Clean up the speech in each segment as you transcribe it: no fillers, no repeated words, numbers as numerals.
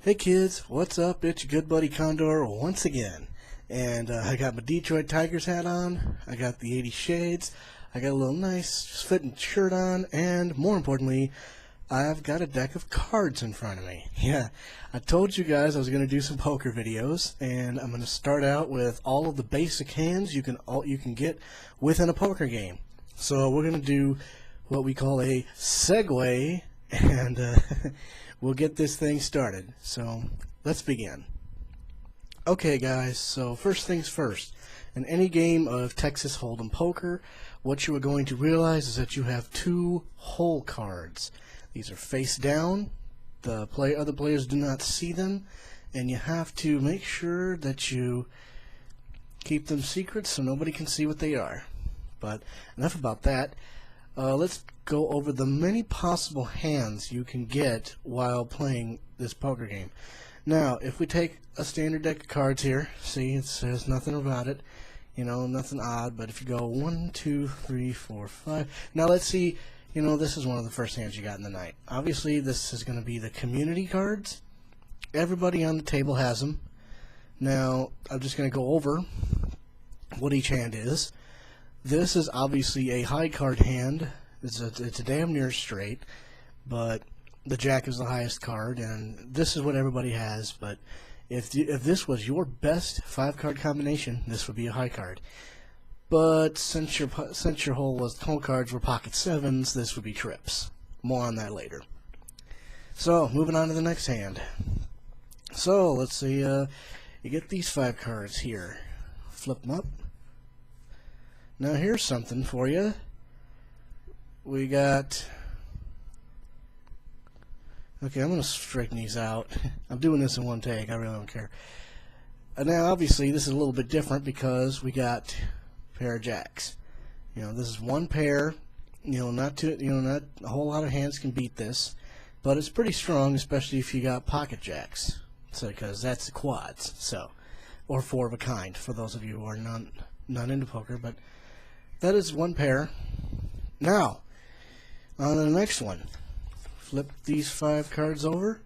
Hey kids, what's up? It's your good buddy Condor once again. And I got my Detroit Tigers hat on, I got the 80 shades, I got a little nice fitting shirt on, and more importantly, I've got a deck of cards in front of me. Yeah, I told you guys I was going to do some poker videos, and I'm going to start out with all of the basic hands you can get within a poker game. So we're going to do what we call a segue, and we'll get this thing started. So let's begin. Okay guys, so first things first. In any game of Texas Hold'em poker, what you are going to realize is that you have two hole cards. These are face down, other players do not see them, and you have to make sure that you keep them secret so nobody can see what they are. But enough about that. Let's go over the many possible hands you can get while playing this poker game. Now, if we take a standard deck of cards here, see, it says nothing about it, you know, nothing odd, but if you go 1, 2, 3, 4, 5, now let's see, you know, this is one of the first hands you got in the night. Obviously, this is going to be the community cards. Everybody on the table has them. Now, I'm just going to go over what each hand is. This is obviously a high card hand. It's a damn near straight, but the jack is the highest card, and this is what everybody has. But if this was your best 5-card combination, this would be a high card. But since your hole cards were pocket sevens, this would be trips. More on that later. So moving on to the next hand. So let's see. You get these 5 cards here. Flip them up. Now here's something for you. We got. Okay, I'm going to straighten these out. I'm doing this in one take. I really don't care. Now, obviously, this is a little bit different because we got a pair of jacks. You know, this is one pair. You know, not a whole lot of hands can beat this, but it's pretty strong, especially if you got pocket jacks. So, because that's the quads. So, or 4 of a kind for those of you who are not into poker, but that is one pair. Now, on to the next one. Flip these 5 cards over.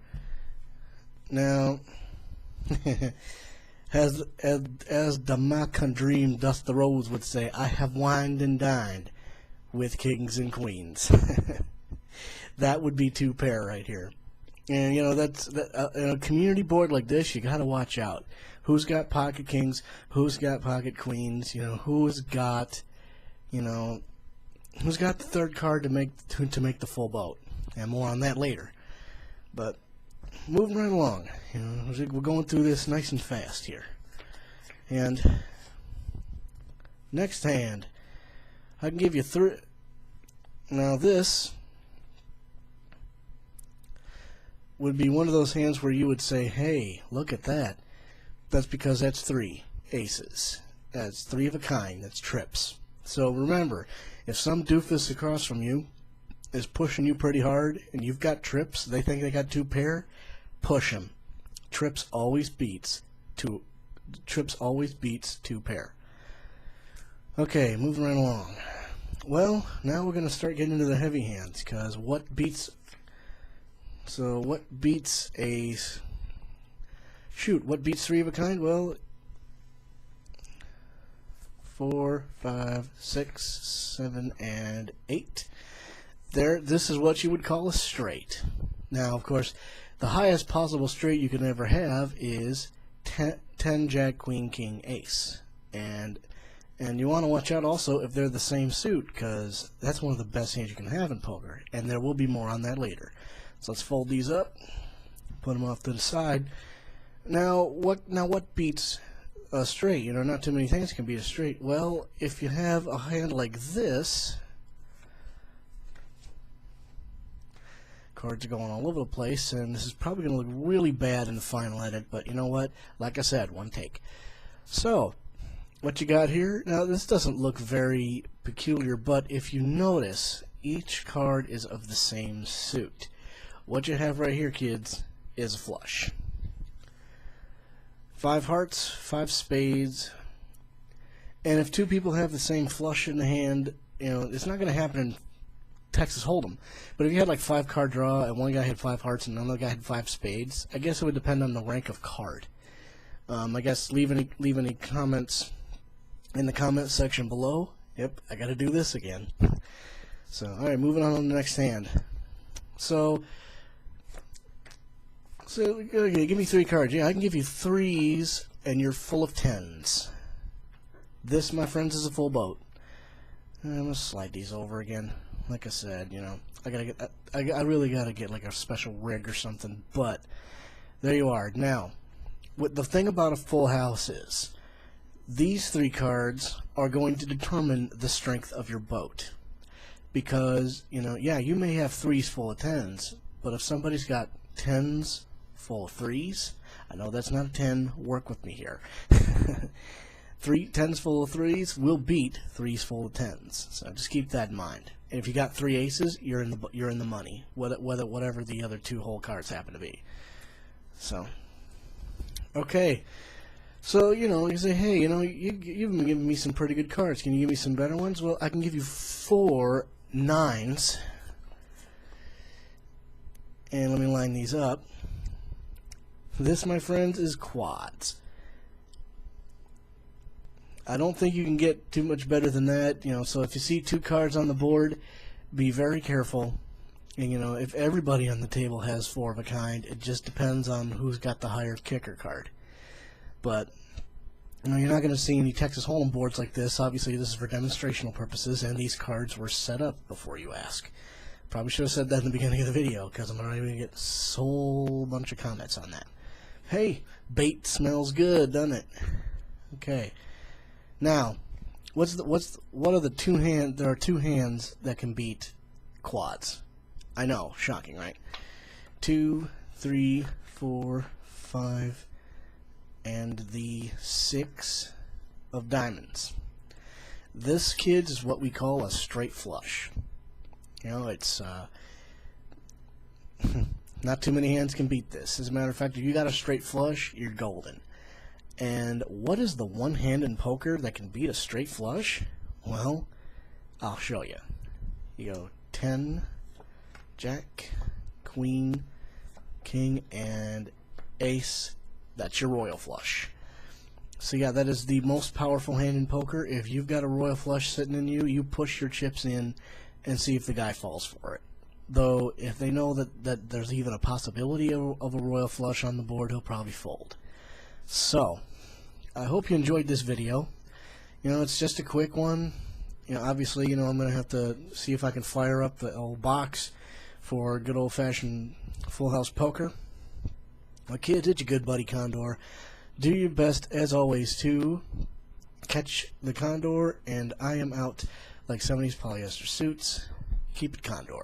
Now, as the Macan Dream Dust the Rose would say, I have wined and dined with kings and queens. That would be 2 pair right here. And you know, in a community board like this, you got to watch out. Who's got pocket kings? Who's got pocket queens? You know, who's got the 3rd card to make the full boat, and more on that later. But moving right along, you know, we're going through this nice and fast here. And next hand, I can give you 3. Now this would be one of those hands where you would say, "Hey, look at that." That's because that's 3 aces. That's 3 of a kind. That's trips. So remember, if some doofus across from you is pushing you pretty hard and you've got trips, they think they got 2 pair, push them. Trips always beats 2 pair. Okay, moving right along. Well, now we're going to start getting into the heavy hands, because what beats what beats 3 of a kind? Well, 4, 5, 6, 7, and 8. This is what you would call a straight. Now, of course, the highest possible straight you can ever have is 10 Jack, Queen, King, Ace. And you want to watch out also if they're the same suit, because that's one of the best hands you can have in poker. And there will be more on that later. So let's fold these up, put them off to the side. Now what beats a straight? You know, not too many things can beat a straight. Well, if you have a hand like this, cards are going all over the place, and this is probably going to look really bad in the final edit, but you know what? Like I said, one take. So, what you got here, now this doesn't look very peculiar, but if you notice, each card is of the same suit. What you have right here, kids, is a flush. 5 hearts, 5 spades, and if 2 people have the same flush in the hand, you know, it's not going to happen in Texas Hold'em. But if you had like 5-card draw and one guy had 5 hearts and another guy had 5 spades, I guess it would depend on the rank of card. I guess leave any comments in the comment section below. Yep, I gotta do this again. So, alright, moving on to the next hand. So okay, give me 3 cards. Yeah, I can give you 3s, and you're full of 10s. This, my friends, is a full boat. I'm gonna slide these over again. Like I said, you know, I really gotta get like a special rig or something. But there you are. Now, what the thing about a full house is, these 3 cards are going to determine the strength of your boat. Because, you know, yeah, you may have 3s full of 10s, but if somebody's got 10s full of 3s, I know that's not a 10, work with me here. 10s full of 3s will beat 3s full of 10s, so just keep that in mind. And if you got 3 aces, you're in the money, whatever the other 2 whole cards happen to be. So, okay. So, you know, you say, hey, you know, you've been giving me some pretty good cards. Can you give me some better ones? Well, I can give you 4 9s. And let me line these up. This, my friends, is quads. I don't think you can get too much better than that. You know, so if you see 2 cards on the board, be very careful. And, you know, if everybody on the table has 4 of a kind, it just depends on who's got the higher kicker card. But, you know, you're not going to see any Texas Hold'em boards like this. Obviously, this is for demonstrational purposes, and these cards were set up before you ask. Probably should have said that in the beginning of the video, because I'm already going to get a whole bunch of comments on that. Hey, bait smells good, doesn't it? Okay. Now, what are the 2 hands? There are 2 hands that can beat quads. I know, shocking, right? 2, 3, 4, 5, and the 6 of diamonds. This, kids, is what we call a straight flush. You know, it's not too many hands can beat this. As a matter of fact, if you got a straight flush, you're golden. And what is the one hand in poker that can beat a straight flush? Well, I'll show you. You go 10, Jack, Queen, King, and Ace. That's your royal flush. So yeah, that is the most powerful hand in poker. If you've got a royal flush sitting in you, you push your chips in and see if the guy falls for it. Though, if they know that there's even a possibility of a royal flush on the board, he'll probably fold. So, I hope you enjoyed this video. You know, it's just a quick one. You know, obviously, you know, I'm going to have to see if I can fire up the old box for good old-fashioned full house poker. Well, kids, it's your good buddy Condor. Do your best, as always, to catch the Condor, and I am out like some of these polyester suits. Keep it Condor.